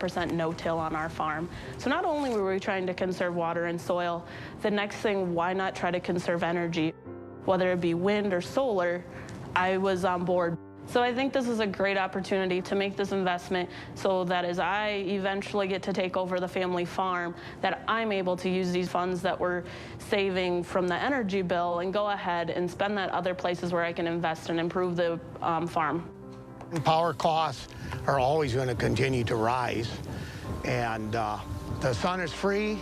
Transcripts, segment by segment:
no-till on our farm. So not only were we trying to conserve water and soil, the next thing, why not try to conserve energy? Whether it be wind or solar, I was on board. So I think this is a great opportunity to make this investment so that as I eventually get to take over the family farm, that I'm able to use these funds that we're saving from the energy bill and go ahead and spend that other places where I can invest and improve the farm. Power costs are always going to continue to rise, and the sun is free.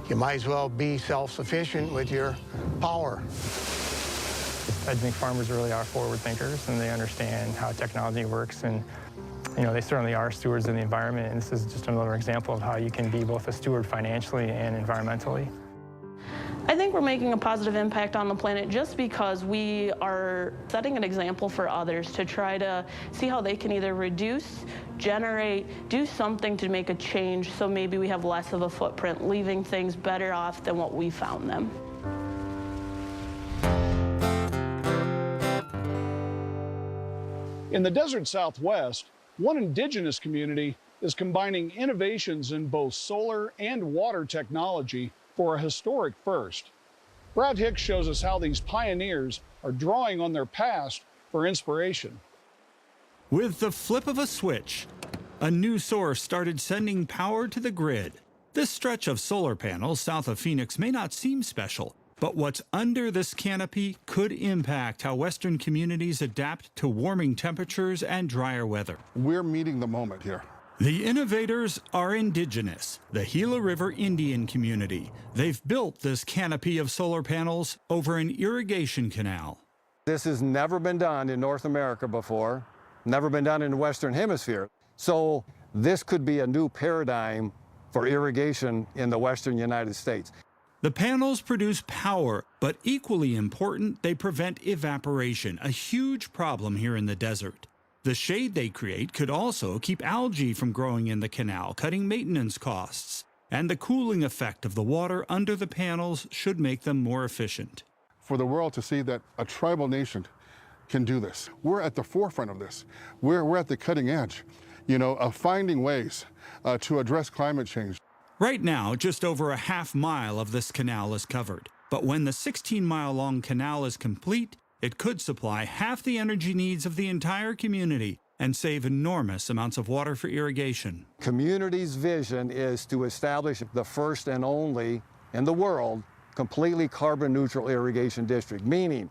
You might as well be self-sufficient with your power. I think farmers really are forward thinkers, and they understand how technology works, and they certainly are stewards of the environment, and this is just another example of how you can be both a steward financially and environmentally. I think we're making a positive impact on the planet just because we are setting an example for others to try to see how they can either reduce, generate, do something to make a change so maybe we have less of a footprint, leaving things better off than what we found them. In the desert Southwest, one indigenous community is combining innovations in both solar and water technology for a historic first. Brad Hicks shows us how these pioneers are drawing on their past for inspiration. With the flip of a switch, a new source started sending power to the grid. This stretch of solar panels south of Phoenix may not seem special, but what's under this canopy could impact how Western communities adapt to warming temperatures and drier weather. We're meeting the moment here. The innovators are indigenous, the Gila River Indian community. They've built this canopy of solar panels over an irrigation canal. This has never been done in North America before, never been done in the Western Hemisphere. So this could be a new paradigm for irrigation in the Western United States. The panels produce power, but equally important, they prevent evaporation, a huge problem here in the desert. The shade they create could also keep algae from growing in the canal, cutting maintenance costs. And the cooling effect of the water under the panels should make them more efficient. For the world to see that a tribal nation can do this. We're at the forefront of this. We're at the cutting edge, of finding ways to address climate change. Right now, just over a half-mile of this canal is covered. But when the 16-mile-long canal is complete, it could supply half the energy needs of the entire community and save enormous amounts of water for irrigation. Community's vision is to establish the first and only in the world completely carbon-neutral irrigation district, meaning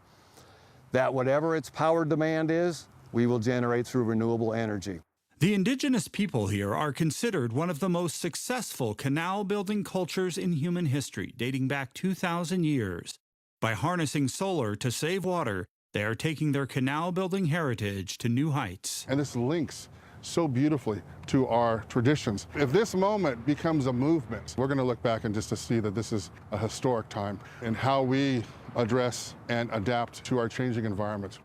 that whatever its power demand is, we will generate through renewable energy. The indigenous people here are considered one of the most successful canal-building cultures in human history, dating back 2,000 years. By harnessing solar to save water, they are taking their canal-building heritage to new heights. And this links so beautifully to our traditions. If this moment becomes a movement, we're going to look back and just to see that this is a historic time in how we address and adapt to our changing environment.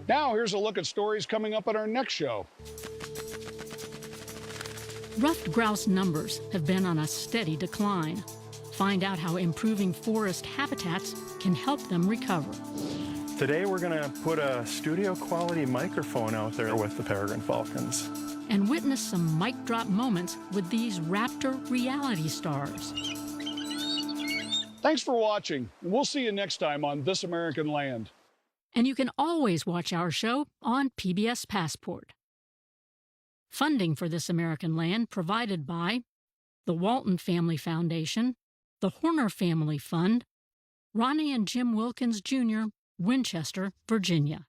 Now here's a look at stories coming up at our next show. Ruffed grouse numbers have been on a steady decline. Find out how improving forest habitats can help them recover. Today we're going to put a studio-quality microphone out there with the peregrine falcons. And witness some mic drop moments with these raptor reality stars. Thanks for watching, and we'll see you next time on This American Land. And you can always watch our show on PBS Passport. Funding for This American Land provided by the Walton Family Foundation, the Horner Family Fund, Ronnie and Jim Wilkins Jr., Winchester, Virginia.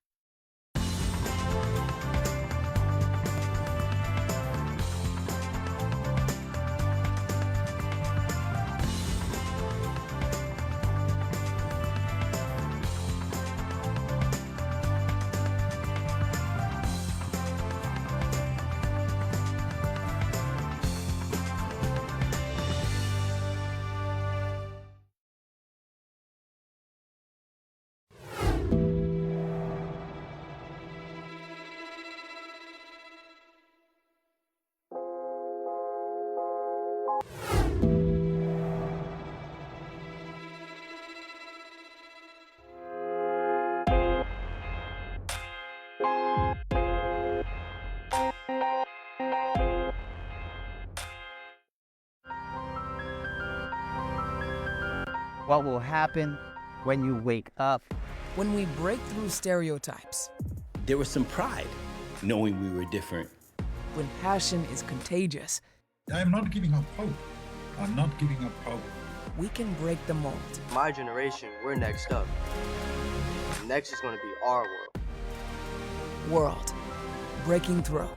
What will happen when you wake up? When we break through stereotypes. There was some pride knowing we were different. When passion is contagious. I'm not giving up hope. I'm not giving up hope. We can break the mold. My generation, we're next up. Next is going to be our world. World. Breaking through.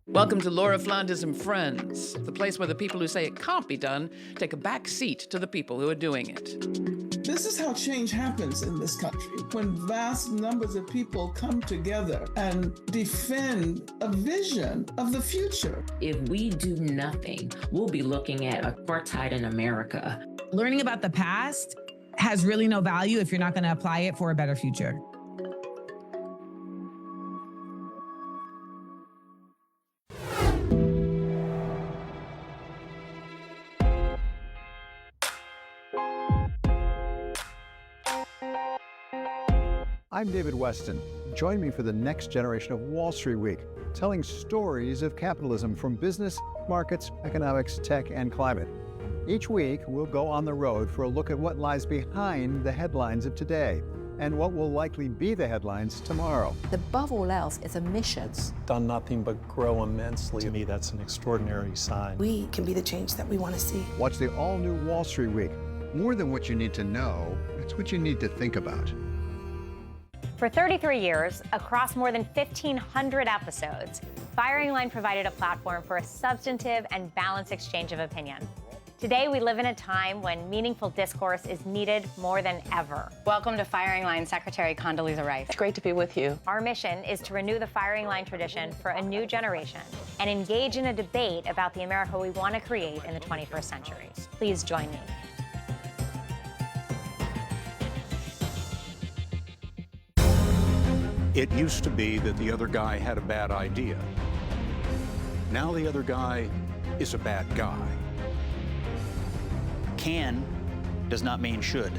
Welcome to Laura Flanders and Friends, the place where the people who say it can't be done take a back seat to the people who are doing it. This is how change happens in this country, when vast numbers of people come together and defend a vision of the future. If we do nothing, we'll be looking at apartheid in America. Learning about the past has really no value if you're not going to apply it for a better future. I'm David Weston. Join me for the next generation of Wall Street Week, telling stories of capitalism from business, markets, economics, tech, and climate. Each week, we'll go on the road for a look at what lies behind the headlines of today and what will likely be the headlines tomorrow. Above all else, it's a mission. It's done nothing but grow immensely. To me, that's an extraordinary sign. We can be the change that we want to see. Watch the all-new Wall Street Week. More than what you need to know, it's what you need to think about. For 33 years, across more than 1,500 episodes, Firing Line provided a platform for a substantive and balanced exchange of opinion. Today, we live in a time when meaningful discourse is needed more than ever. Welcome to Firing Line, Secretary Condoleezza Rice. It's great to be with you. Our mission is to renew the Firing Line tradition for a new generation and engage in a debate about the America we want to create in the 21st century. Please join me. It used to be that the other guy had a bad idea. Now the other guy is a bad guy. Can does not mean should.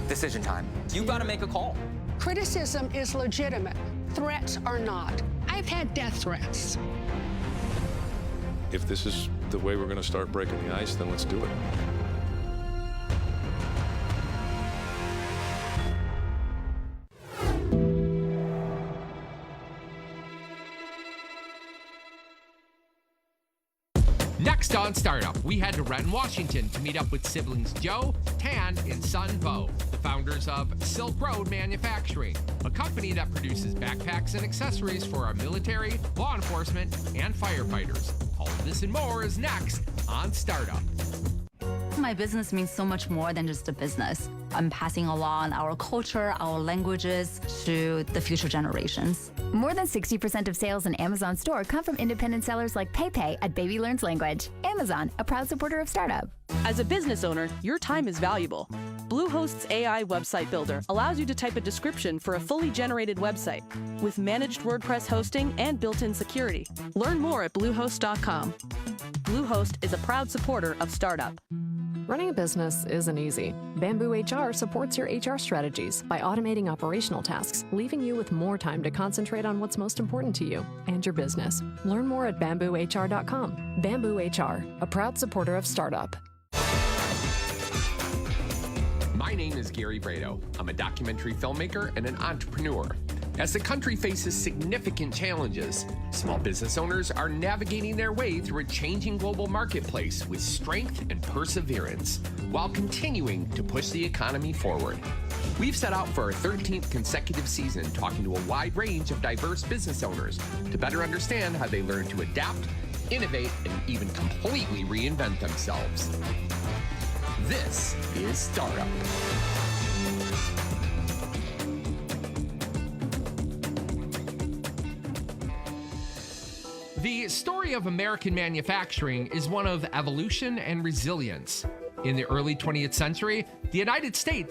Decision time. You gotta make a call. Criticism is legitimate. Threats are not. I've had death threats. If this is the way we're gonna start breaking the ice, then let's do it. Next on Startup, we head to Renton, Washington to meet up with siblings Joe, Tan, and son Bo, the founders of Silk Road Manufacturing, a company that produces backpacks and accessories for our military, law enforcement, and firefighters. All of this and more is next on Startup. My business means so much more than just a business. I'm passing along our culture, our languages to the future generations. More than 60% of sales in Amazon Store come from independent sellers like PayPay at Baby Learns Language. Amazon, a proud supporter of startup. As a business owner, your time is valuable. Bluehost's AI website builder allows you to type a description for a fully generated website with managed WordPress hosting and built-in security. Learn more at Bluehost.com. Bluehost is a proud supporter of startup. Running a business isn't easy. Bamboo HR supports your HR strategies by automating operational tasks, leaving you with more time to concentrate on what's most important to you and your business. Learn more at bamboohr.com. Bamboo HR, a proud supporter of startup. My name is Gary Brado. I'm a documentary filmmaker and an entrepreneur. As the country faces significant challenges, small business owners are navigating their way through a changing global marketplace with strength and perseverance, while continuing to push the economy forward. We've set out for our 13th consecutive season talking to a wide range of diverse business owners to better understand how they learn to adapt, innovate, and even completely reinvent themselves. This is Startup. The story of American manufacturing is one of evolution and resilience. In the early 20th century, the United States